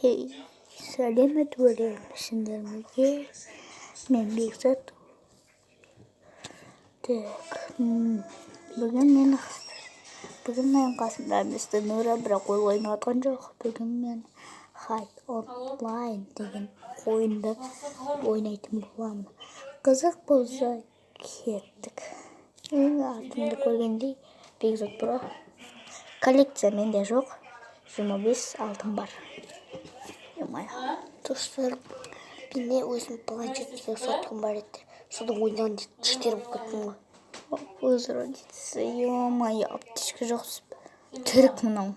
Хей, сәлемет өремісіндермеге мен Бекзат. Так, бүгін менің қасымда мистер Нура, бірақ ол ойнатқан жоқ. Бүгін мен Hide Online деген ойынды ойнайтын боламын. Қызық болса кеттік. Атымды көргендей Бекзат Про. Коллекция менде жоқ. 25 алтын бар. Достар, менде өзім планшетке сатқым бар еді. Содан ойнаған читер болып кеттім ғой. Өз родится, ё-моё, аптечка жоқ. Түрік мынау.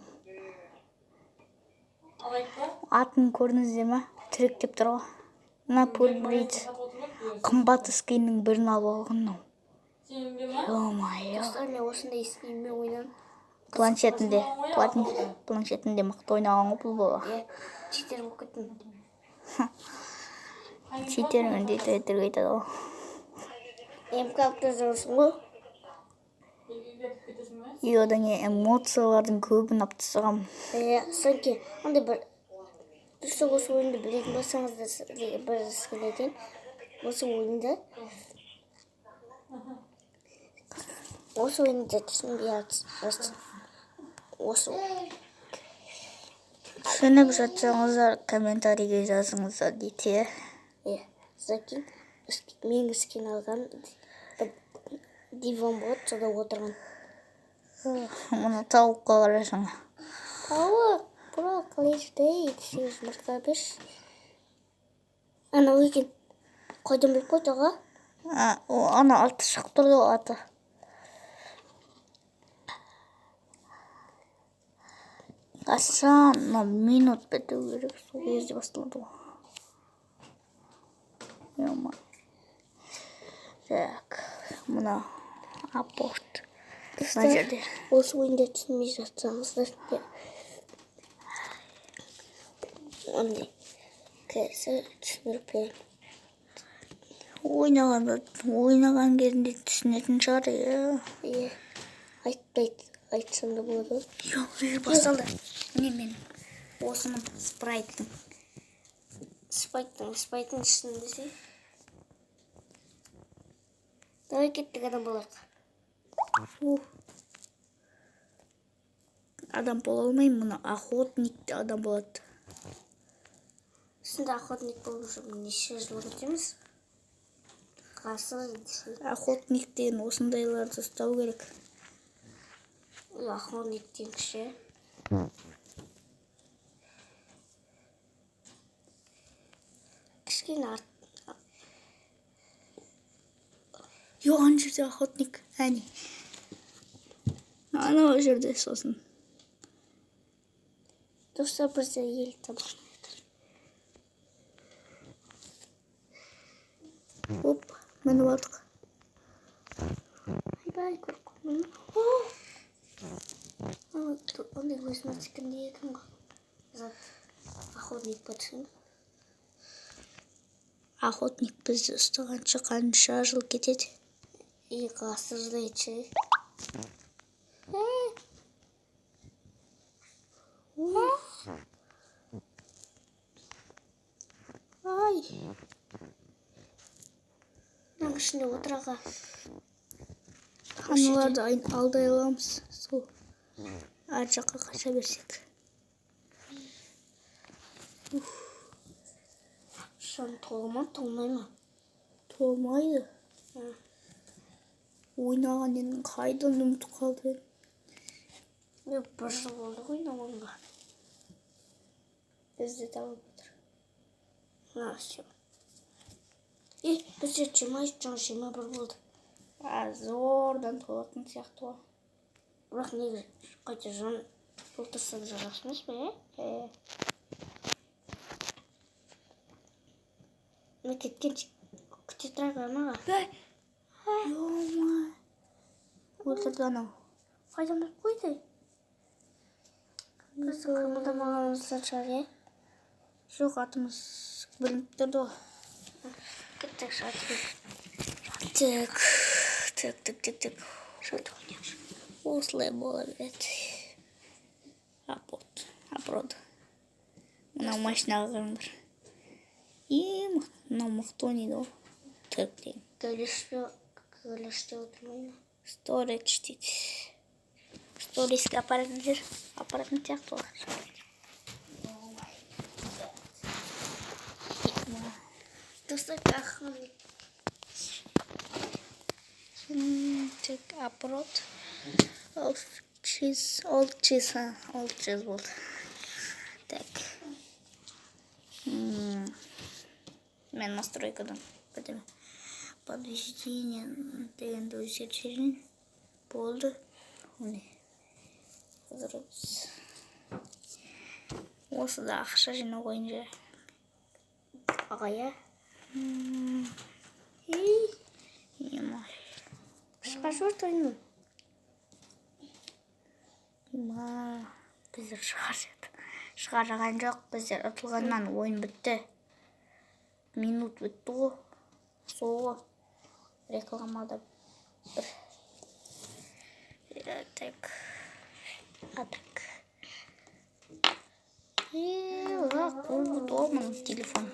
Атын көрдіңіздер ме? Түрік деп тұр ғой. Мына пурбрид қымбат скиннің бірін алып алған мынау. Ё-моё. Достар, мен осындай скинмен ойнадым. Планшетінде мықты ойнаған ғой бұл бала. Читер болып кеттім. Читермен дейді айтады ғой. Как-то жүрсің ғой? И одан эмоциялардың көбін алып тастағам. Сонки, ондай бір осы ойынды білетін болсаңыздар бір скин айтайын. Осы ойында түсінбей жатсыз. Түсініп жатсаңыздар комментарийге жазыңыздар дейді. Закин мен скин алған диван болады, сода отырған. Мұны тауыққа қарасың. Тауық, бірақ қалайшыдай түсіңіз мұртқа беш. Ана екен, қойдан біліп қойды аға? Ана аты шығып тұрды аты. Қашан минут біту керек, сол кезде басталады ғой. Так, мына апорт. Осы ойында түсінмей жатсаңыздар. Ондай кәсі түсіндіріп беремін. Ойнаған кезінде түсінетін шығар, айтсам да болады. Жоқ, басталды. Міне мен осының спрайттың ішінде. Давай кеттік, адам болайық. Адам бола алмаймын, мұны охотникті адам болады. Сында охотник болып жүрмін, неше жыл өтеміз? Охотник деген осындайларды ұстау керек. Охотник деген кіші. Кішкене арт. Йо, ана жерде охотник. Әне. Ана жерде сосын. Достар, бірде ел табылған. Оп, мені бардық. Айбай, көркімін. Ондай өзіме тікінде едім ғой. Охотник бөтсін. Охотник бізді ұстағанша қанша жыл кетеді? Ғасыр жыл етші. Ай. Мұның ішінде отыраға. Аналарды алдай аламыз. Сол. Ар жаққа қаша берсек. Шан толмай ма? Толмайды. Ойнаған енің қайдан ұмытып қалды? Мен бір жыл болды ойнағанға. Бізді тауып отыр. Все. Бізде 21 болды. Зордан толатын сияқты ғой. Бірақ неге қайта жан толтырсақ жарасымыз ба, Мен кеткенше күте тұрайық анаға. Ё-ма. Өлтірді анау. Қайдан біліп қойды? Бізді қимылдамағанымыздан шығар, Жоқ, атымыз білініп тұрды ғой. Кеттік шатып. Так. Шатып ойнайықшы. Осылай бола береді. Апорт. Мына мына машинаға қараңдар. Мынау мықты ойнайды ғой. Түрік деген. Көлеште отырмайды. Storage дейді. Сториеске апаратын жер. Апаратын сияқты олар. Достар, охранник. Check abroad. Old cheese болды. Так. Мен настройкадан бітім. Подвиждение дегенді өзгертшерін болды. Осы да ақша жинау ойынжа. Ағая. Шығаш өрт ойыны. Біздер шығарған жоқ. Біздер ұтылғаннан ойын бітті. Минут бітті ғой. Соғы рекламада бір. Так. Атак. Удобный телефон.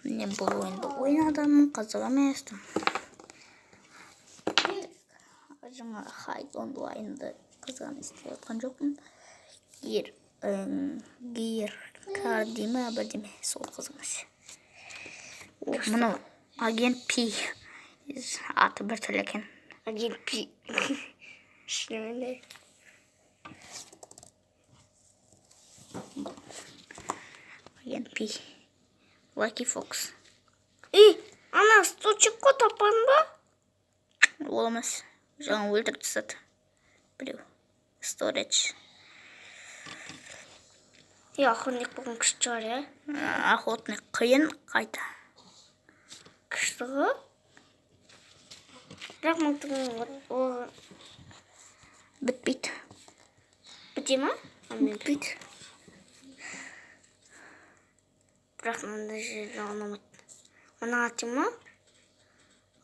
Мен бұл ойынды ойнадым, қызық емес. Жаңа хайд онлайнды қызық емес деп отқан жоқпын. Гир кардима бірдеме сол қызық емес. Мұны агент Пи. Аты бір түрлі екен. Агент Пи. Шынымен. Агент Пи. Lucky Fox. Ана, стучекко тапқан ба? Ол емес. Жаңа өлтіріп тастады. Біреу. Storage. Охотник болған күшті шығар, я? Охотник қиын қайта. Күшті ғой? Бірақ мұқтың бітпейді. Біте ма? Бітпейді. Бірақ мында жерді алмайды. Оны аты ма?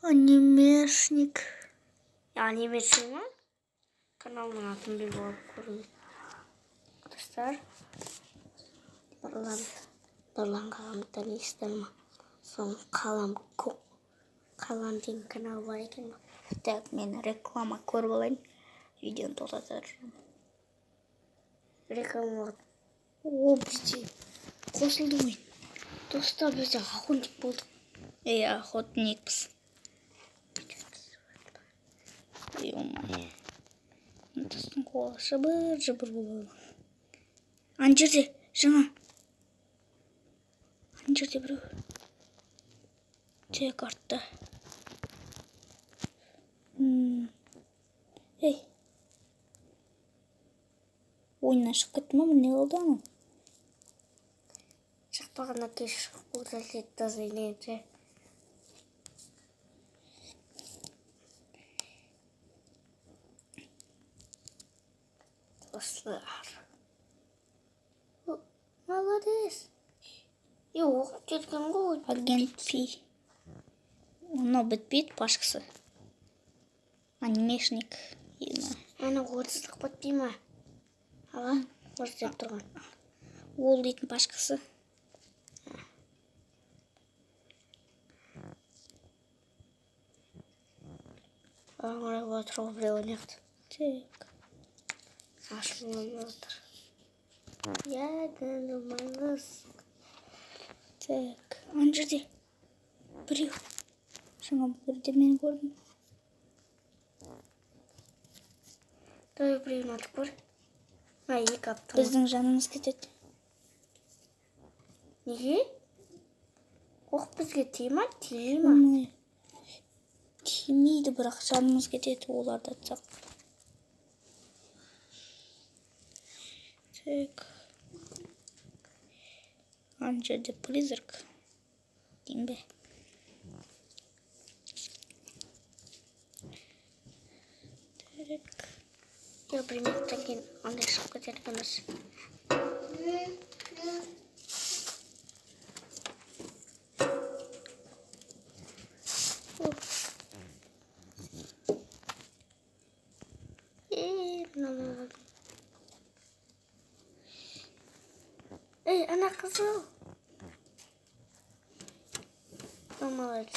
Анимешник. Анимешник ма? Каналының атын бел болып көрінеді. Достар, Нұрлан қағамды танисыздар ма? Соның қалам деген канал бар екен. Так, мен реклама көріп алайын. Видеоны тоқтатар. Реклама. Бізде қосылды ойын. Достар, бізде охотник болдық. Охотникпіз. Достың қолы жыбыр болады. Ана жерде, жаңа. Ана жерде біреу. Тек артта. Ойыннан шығып кетті ма? Не болды ана? Шықпағына кеш ұлтасы тазайленді. Достар. Молодец. Оқып кеткен ғой. Агент Пи. Оны бітпейді пашқысы. Анимешник. Ана орыстық бітпей ма? Аға, орыс деп тұрған. Ол дейтін пашқысы. Аңырай отыр ғой біреу ойнайды. Так. Ашылмай отыр. Думаймыз. Так, ана жерде біреу. Жаңа бірде мен көрдім. Той біреуін атып көр. Екі аптың. Біздің жанымыз кетеді. Неге? Оқ бізге тима, тима? Тимейді, бірақ жанымыз кетеді оларды атсақ. Так. Ана жерде призрак. Дейм бе? Так. Я приметтен кейін андай шығып кетеді қаныс. Anak kızım. Молодец.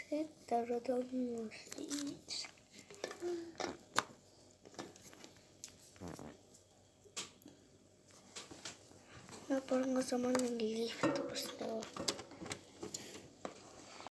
Это родоносец. Я порно zaman лифт просто.